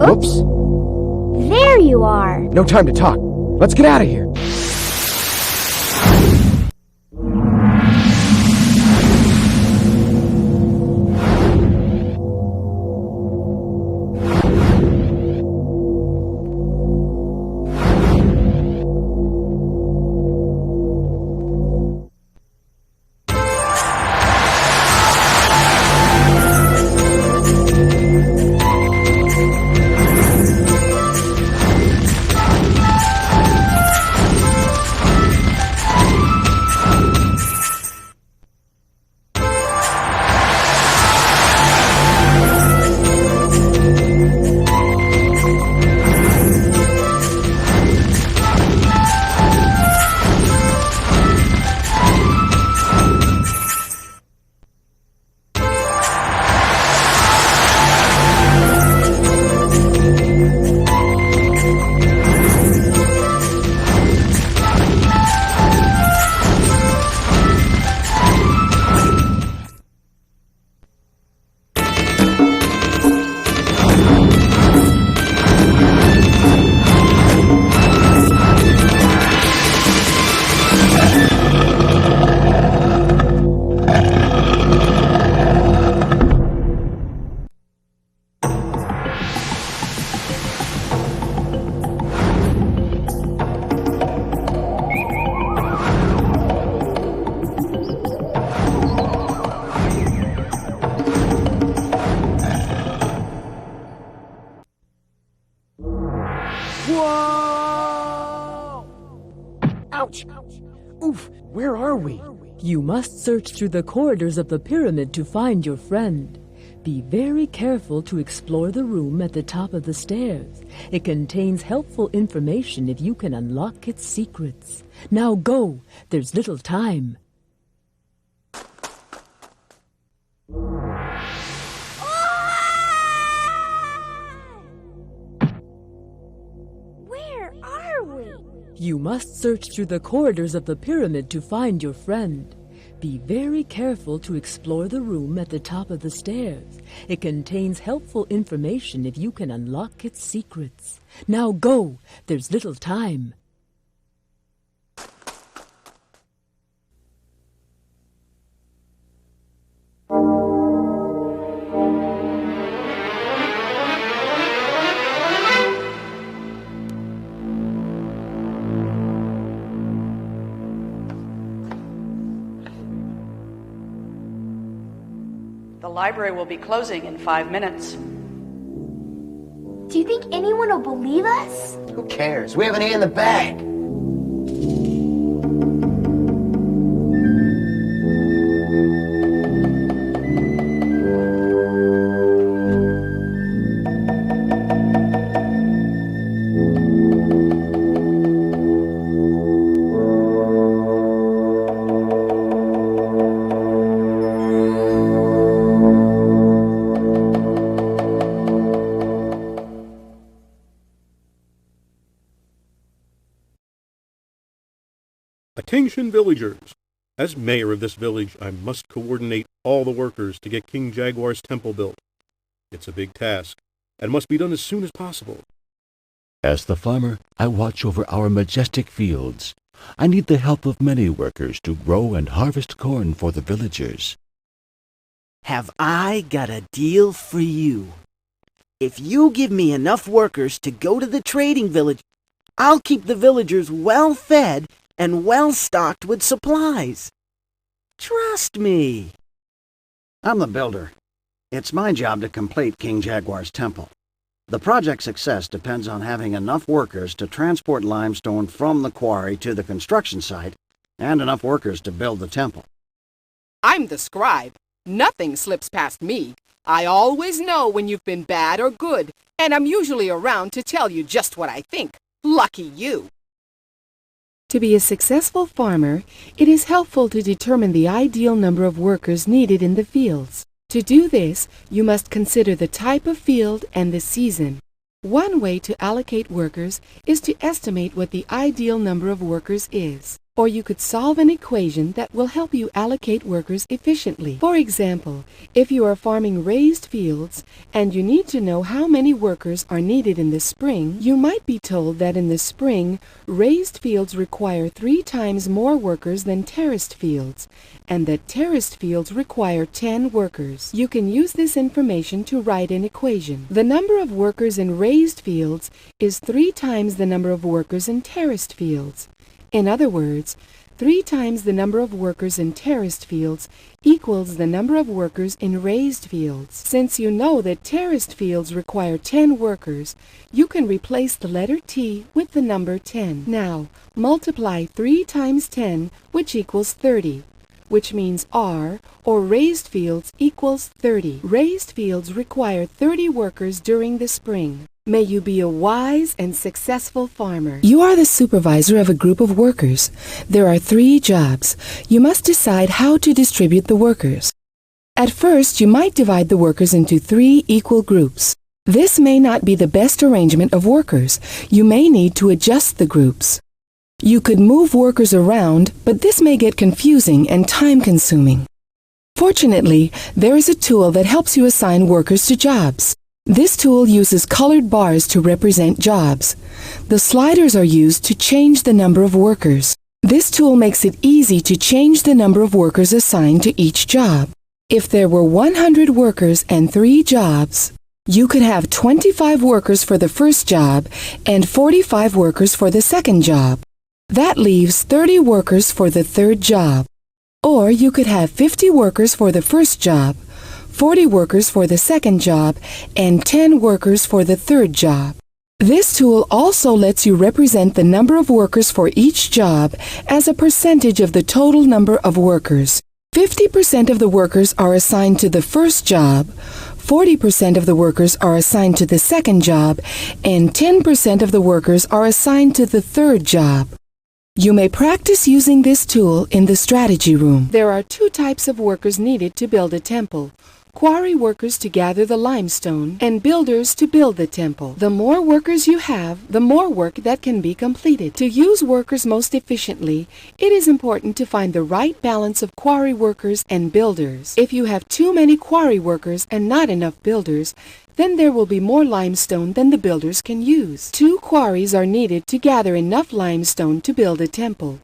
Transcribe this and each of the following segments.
Oops! There you are! No time to talk. Let's get out of here. Whoa! Ouch! Oof! Where are we? You must search through the corridors of the pyramid to find your friend. Be very careful to explore the room at the top of the stairs. It contains helpful information if you can unlock its secrets. Now go! There's little time. Where are we? You must search through the corridors of the pyramid to find your friend. Be very careful to explore the room at the top of the stairs. It contains helpful information if you can unlock its secrets. Now go! There's little time. The library will be closing in 5 minutes. Do you think anyone will believe us? Who cares? We have an A in the bag. Attention villagers! As mayor of this village, I must coordinate all the workers to get King Jaguar's temple built. It's a big task, and must be done as soon as possible. As the farmer, I watch over our majestic fields. I need the help of many workers to grow and harvest corn for the villagers. Have I got a deal for you? If you give me enough workers to go to the trading village, I'll keep the villagers well fed and well stocked with supplies. Trust me. I'm the builder. It's my job to complete King Jaguar's temple. The project's success depends on having enough workers to transport limestone from the quarry to the construction site, and enough workers to build the temple. I'm the scribe. Nothing slips past me. I always know when you've been bad or good, and I'm usually around to tell you just what I think. Lucky you. To be a successful farmer, it is helpful to determine the ideal number of workers needed in the fields. To do this, you must consider the type of field and the season. One way to allocate workers is to estimate what the ideal number of workers is. Or you could solve an equation that will help you allocate workers efficiently. For example, if you are farming raised fields and you need to know how many workers are needed in the spring, you might be told that in the spring, raised fields require 3 times more workers than terraced fields, and that terraced fields require 10 workers. You can use this information to write an equation. The number of workers in raised fields is 3 times the number of workers in terraced fields. In other words, 3 times the number of workers in terraced fields equals the number of workers in raised fields. Since you know that terraced fields require 10 workers, you can replace the letter T with the number 10. Now, multiply 3 times 10, which equals 30, which means R, or raised fields, equals 30. Raised fields require 30 workers during the spring. May you be a wise and successful farmer. You are the supervisor of a group of workers. There are 3 jobs. You must decide how to distribute the workers. At first, you might divide the workers into 3 equal groups. This may not be the best arrangement of workers. You may need to adjust the groups. You could move workers around, but this may get confusing and time-consuming. Fortunately, there is a tool that helps you assign workers to jobs. This tool uses colored bars to represent jobs. The sliders are used to change the number of workers. This tool makes it easy to change the number of workers assigned to each job. If there were 100 workers and 3 jobs, you could have 25 workers for the first job and 45 workers for the second job. That leaves 30 workers for the third job. Or you could have 50 workers for the first job, 40 workers for the second job, and 10 workers for the third job. This tool also lets you represent the number of workers for each job as a percentage of the total number of workers. 50% of the workers are assigned to the first job, 40% of the workers are assigned to the second job, and 10% of the workers are assigned to the third job. You may practice using this tool in the strategy room. There are 2 types of workers needed to build a temple. Quarry workers to gather the limestone, and builders to build the temple. The more workers you have, the more work that can be completed. To use workers most efficiently, it is important to find the right balance of quarry workers and builders. If you have too many quarry workers and not enough builders, then there will be more limestone than the builders can use. 2 quarries are needed to gather enough limestone to build a temple.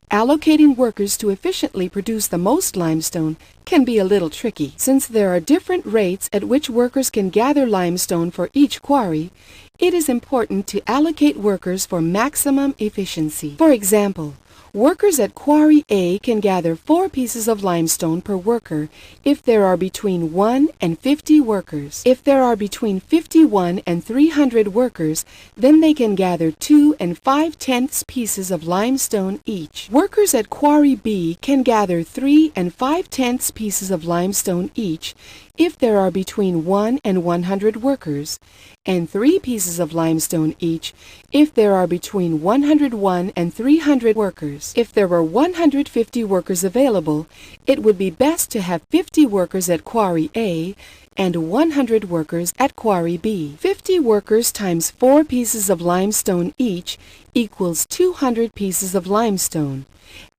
Allocating workers to efficiently produce the most limestone can be a little tricky. Since there are different rates at which workers can gather limestone for each quarry, it is important to allocate workers for maximum efficiency. For example, workers at Quarry A can gather 4 pieces of limestone per worker if there are between 1 and 50 workers. If there are between 51 and 300 workers, then they can gather 2 and 5/10 pieces of limestone each. Workers at Quarry B can gather 3 and 5/10 pieces of limestone each if there are between 1 and 100 workers, and 3 pieces of limestone each if there are between 101 and 300 workers. If there were 150 workers available, it would be best to have 50 workers at Quarry A and 100 workers at Quarry B. 50 workers times 4 pieces of limestone each equals 200 pieces of limestone,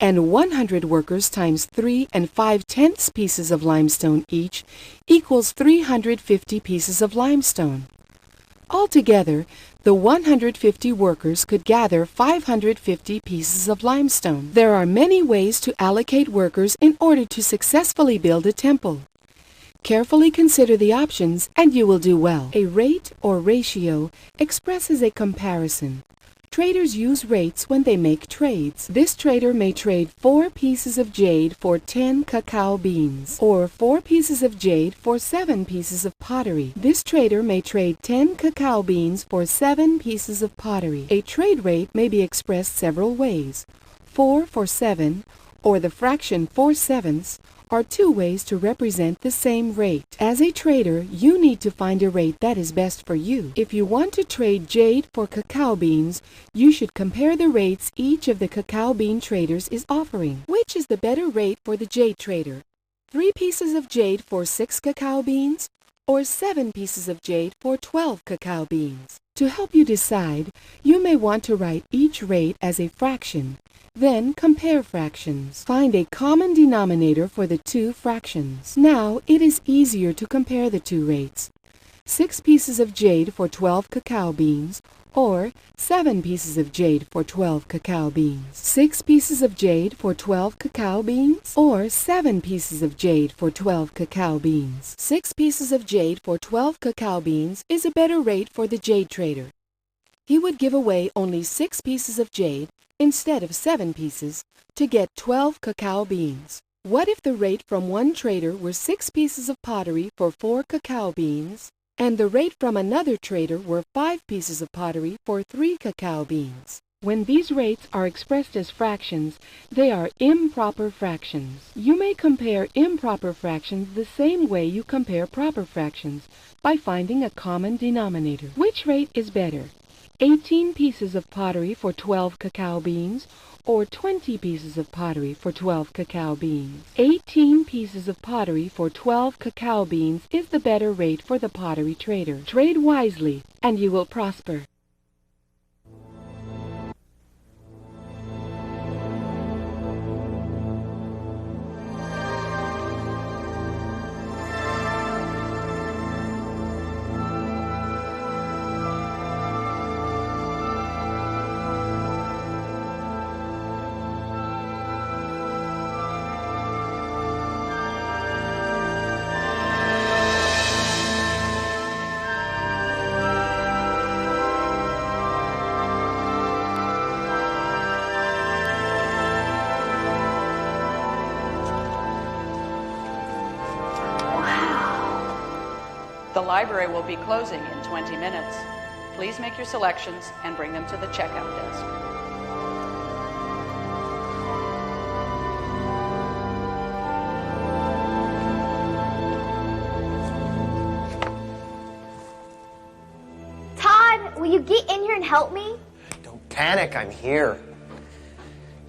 and 100 workers times 3 and 5/10 pieces of limestone each equals 350 pieces of limestone. Altogether, the 150 workers could gather 550 pieces of limestone. There are many ways to allocate workers in order to successfully build a temple. Carefully consider the options and you will do well. A rate or ratio expresses a comparison. Traders use rates when they make trades. This trader may trade 4 pieces of jade for 10 cacao beans, or 4 pieces of jade for 7 pieces of pottery. This trader may trade 10 cacao beans for 7 pieces of pottery. A trade rate may be expressed several ways: 4 for 7, or the fraction 4/7, are two ways to represent the same rate. As a trader, you need to find a rate that is best for you. If you want to trade jade for cacao beans, you should compare the rates each of the cacao bean traders is offering. Which is the better rate for the jade trader? 3 pieces of jade for 6 cacao beans, or 7 pieces of jade for 12 cacao beans? To help you decide, you may want to write each rate as a fraction. Then compare fractions. Find a common denominator for the two fractions. Now it is easier to compare the two rates. 6 pieces of jade for 12 cacao beans, or 7 pieces of jade for 12 cacao beans. 6 pieces of jade for 12 cacao beans, or 7 pieces of jade for 12 cacao beans. 6 pieces of jade for 12 cacao beans is a better rate for the jade trader. He would give away only 6 pieces of jade instead of 7 pieces to get 12 cacao beans. What if the rate from one trader were 6 pieces of pottery for 4 cacao beans, and the rate from another trader were 5 pieces of pottery for 3 cacao beans? When these rates are expressed as fractions, they are improper fractions. You may compare improper fractions the same way you compare proper fractions, by finding a common denominator. Which rate is better? 18 pieces of pottery for 12 cacao beans, or 20 pieces of pottery for 12 cacao beans? 18 pieces of pottery for 12 cacao beans is the better rate for the pottery trader. Trade wisely, and you will prosper. The library will be closing in 20 minutes. Please make your selections and bring them to the checkout desk. Todd, will you get in here and help me? Don't panic, I'm here.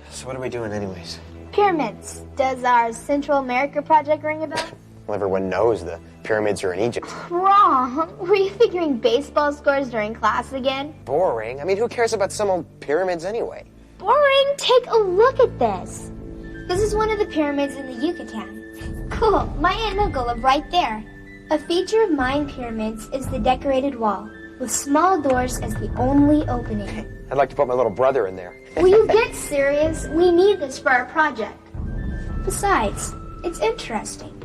So what are we doing anyways? Pyramids. Does our Central America project ring a bell? Well, everyone knows the pyramids are in Egypt. Wrong. Were you figuring baseball scores during class again? Boring. I mean, who cares about some old pyramids anyway? Boring? Take a look at this. This is one of the pyramids in the Yucatan. Cool. My aunt and uncle live right there. A feature of Mayan pyramids is the decorated wall, with small doors as the only opening. I'd like to put my little brother in there. Will you get serious? We need this for our project. Besides, it's interesting.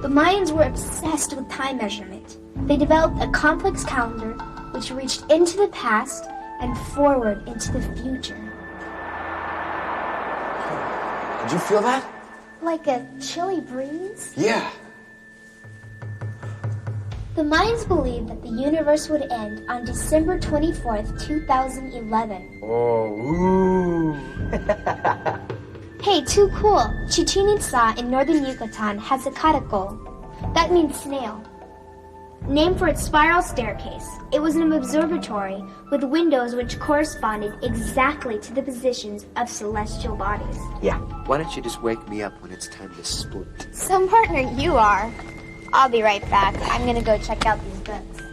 The Mayans were obsessed with time measurement. They developed a complex calendar which reached into the past and forward into the future. Did you feel that? Like a chilly breeze? Yeah. The Mayans believed that the universe would end on December 24th, 2011. Oh, ooh. Hey, too cool. Chichen Itza in northern Yucatan has a caracol. That means snail. Named for its spiral staircase, it was an observatory with windows which corresponded exactly to the positions of celestial bodies. Yeah, why don't you just wake me up when it's time to split? Some partner you are. I'll be right back. I'm gonna go check out these books.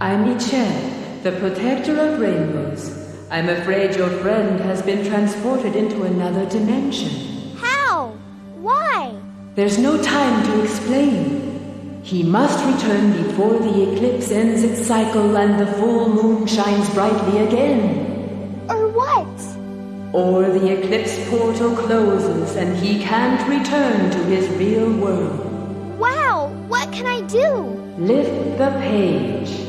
I'm Ichen, the protector of rainbows. I'm afraid your friend has been transported into another dimension. How? Why? There's no time to explain. He must return before the eclipse ends its cycle and the full moon shines brightly again. Or what? Or the eclipse portal closes and he can't return to his real world. Wow, what can I do? Lift the page.